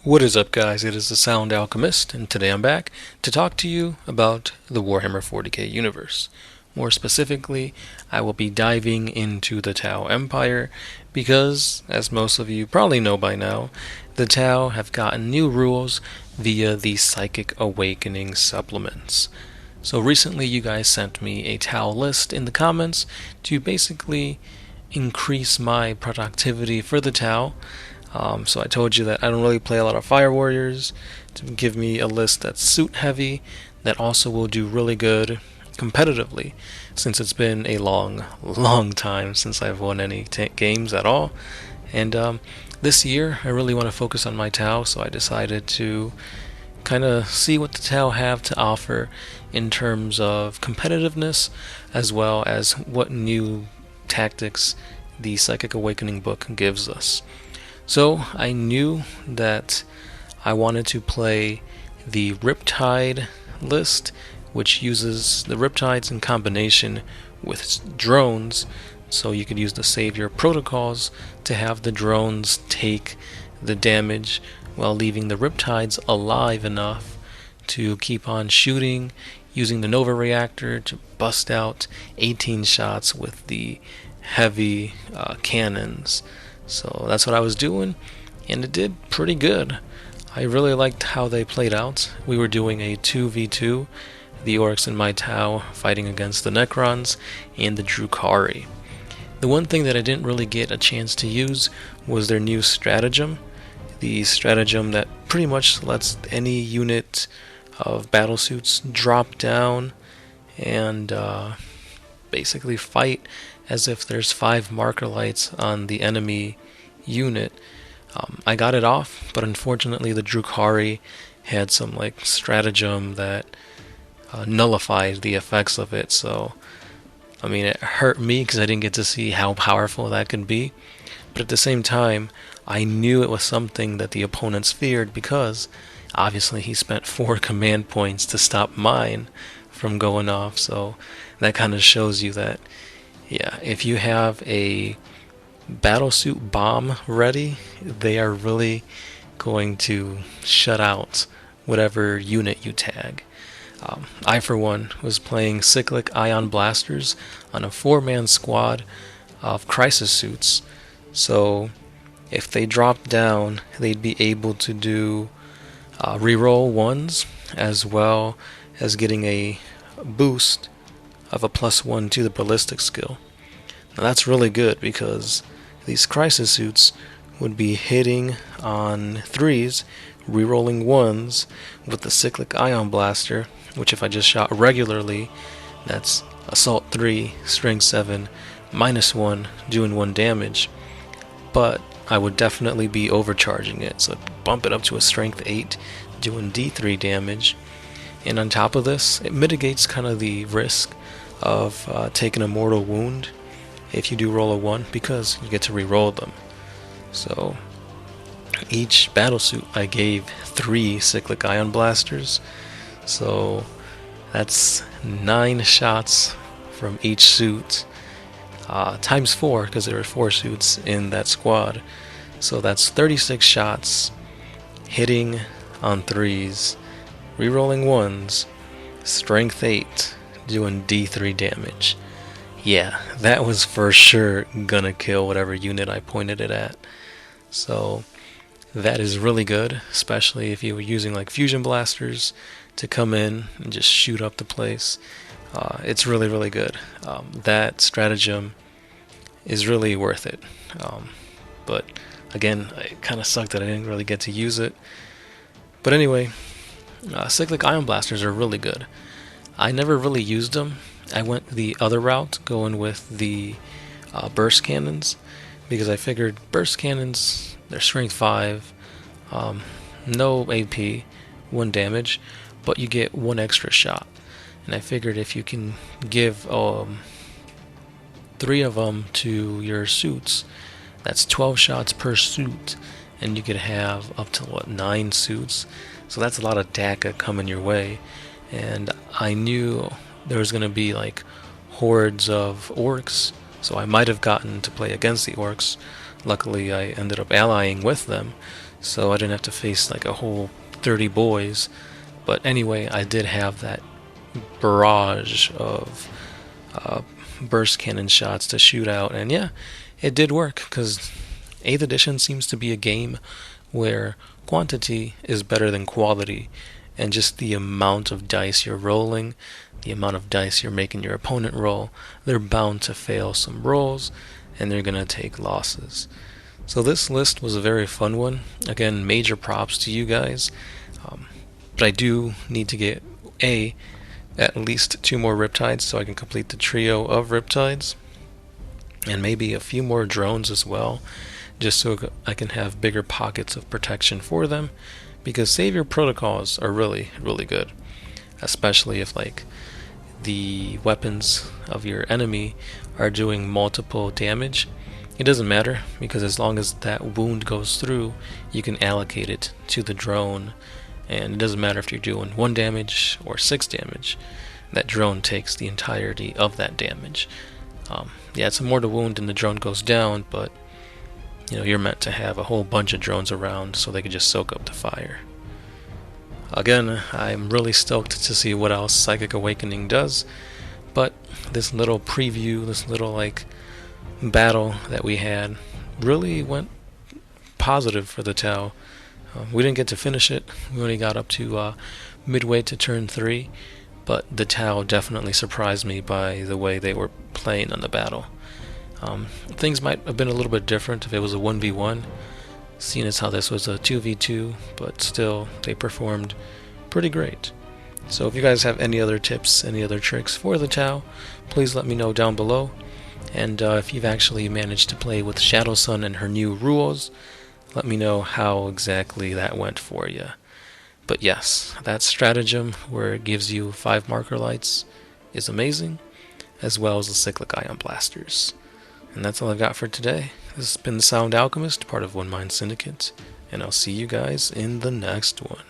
What is up, guys? It is the Sound Alchemist, and today I'm back to talk to you about the Warhammer 40k universe. More specifically, I will be diving into the Tau Empire because, as most of you probably know by now, the Tau have gotten new rules via the Psychic Awakening supplements. So recently you guys sent me a Tau list in the comments to basically increase my productivity for the Tau. So I told you that I don't really play a lot of Fire Warriors, to give me a list that's suit heavy, that also will do really good competitively, since it's been a long time since I've won any games at all. And this year I really want to focus on my Tau, so I decided to kind of see what the Tau have to offer in terms of competitiveness, as well as what new tactics the Psychic Awakening book gives us. So I knew that I wanted to play the Riptide list, which uses the Riptides in combination with drones, so you could use the Savior protocols to have the drones take the damage while leaving the Riptides alive enough to keep on shooting, using the Nova Reactor to bust out 18 shots with the heavy cannons. So that's what I was doing, and it did pretty good. I really liked how they played out. We were doing a 2v2, the Orcs and my Tau fighting against the Necrons and the Drukhari. The one thing that I didn't really get a chance to use was their new stratagem. The stratagem that pretty much lets any unit of battlesuits drop down and basically fight as if there's 5 marker lights on the enemy unit. I got it off, but unfortunately the Drukhari had some stratagem that nullified the effects of it, so I mean it hurt me because I didn't get to see how powerful that could be, but at the same time I knew it was something that the opponents feared, because obviously he spent 4 command points to stop mine from going off. So that kind of shows you that, yeah, if you have a battlesuit bomb ready, they are really going to shut out whatever unit you tag. I, for one, was playing Cyclic Ion Blasters on a 4-man squad of Crisis Suits, so if they dropped down, they'd be able to do reroll 1s, as well as getting a boost of a +1 to the ballistic skill. Now that's really good, because these Crisis Suits would be hitting on 3s, rerolling 1s with the Cyclic Ion Blaster, which if I just shot regularly, that's Assault 3, Strength 7, -1, doing 1 damage. But I would definitely be overcharging it, so bump it up to a Strength 8, doing D3 damage. And on top of this, it mitigates kind of the risk of taking a mortal wound if you do roll a 1, because you get to re-roll them. So each battlesuit I gave 3 Cyclic Ion Blasters, so that's 9 shots from each suit, times 4, because there were 4 suits in that squad. So that's 36 shots, hitting on 3s, rerolling 1s, Strength 8, doing D3 damage. Yeah, that was for sure gonna kill whatever unit I pointed it at. So that is really good, especially if you were using fusion blasters to come in and just shoot up the place. It's really good. That stratagem is really worth it. But again, it kind of sucked that I didn't really get to use it. But anyway, Cyclic Ion Blasters are really good. I never really used them. I went the other route, going with the burst cannons, because I figured burst cannons, they're strength 5, no AP, 1 damage, but you get 1 extra shot. And I figured if you can give 3 of them to your suits, that's 12 shots per suit, and you could have up to 9 suits. So that's a lot of DACA coming your way. And I knew there was going to be hordes of orcs, so I might have gotten to play against the orcs. Luckily I ended up allying with them, so I didn't have to face like a whole 30 boys. But anyway, I did have that barrage of uh, burst cannon shots to shoot out, and yeah, it did work, because 8th edition seems to be a game where quantity is better than quality, and just the amount of dice you're rolling, the amount of dice you're making your opponent roll, they're bound to fail some rolls, and they're going to take losses. So this list was a very fun one. Again, major props to you guys. But I do need to get at least 2 more Riptides so I can complete the trio of Riptides, and maybe a few more drones as well, just so I can have bigger pockets of protection for them, because Savior protocols are really, really good, especially if like the weapons of your enemy are doing multiple damage. It doesn't matter, because as long as that wound goes through, you can allocate it to the drone, and it doesn't matter if you're doing 1 damage or 6 damage. That drone takes the entirety of that damage. Yeah, it's a mortal wound and the drone goes down, but you're meant to have a whole bunch of drones around so they can just soak up the fire. Again, I'm really stoked to see what else Psychic Awakening does, but this little preview, this little like battle that we had, really went positive for the Tau. We didn't get to finish it. We only got up to midway to turn 3, but the Tau definitely surprised me by the way they were playing on the battle. Things might have been a little bit different if it was a 1v1, seeing as how this was a 2v2, but still, they performed pretty great. So if you guys have any other tips, any other tricks for the Tau, please let me know down below. And if you've actually managed to play with Shadow Sun and her new rules, let me know how exactly that went for you. But yes, that stratagem where it gives you 5 marker lights is amazing, as well as the Cyclic Ion Blasters. And that's all I've got for today. This has been the Sound Alchemist, part of One Mind Syndicate, and I'll see you guys in the next one.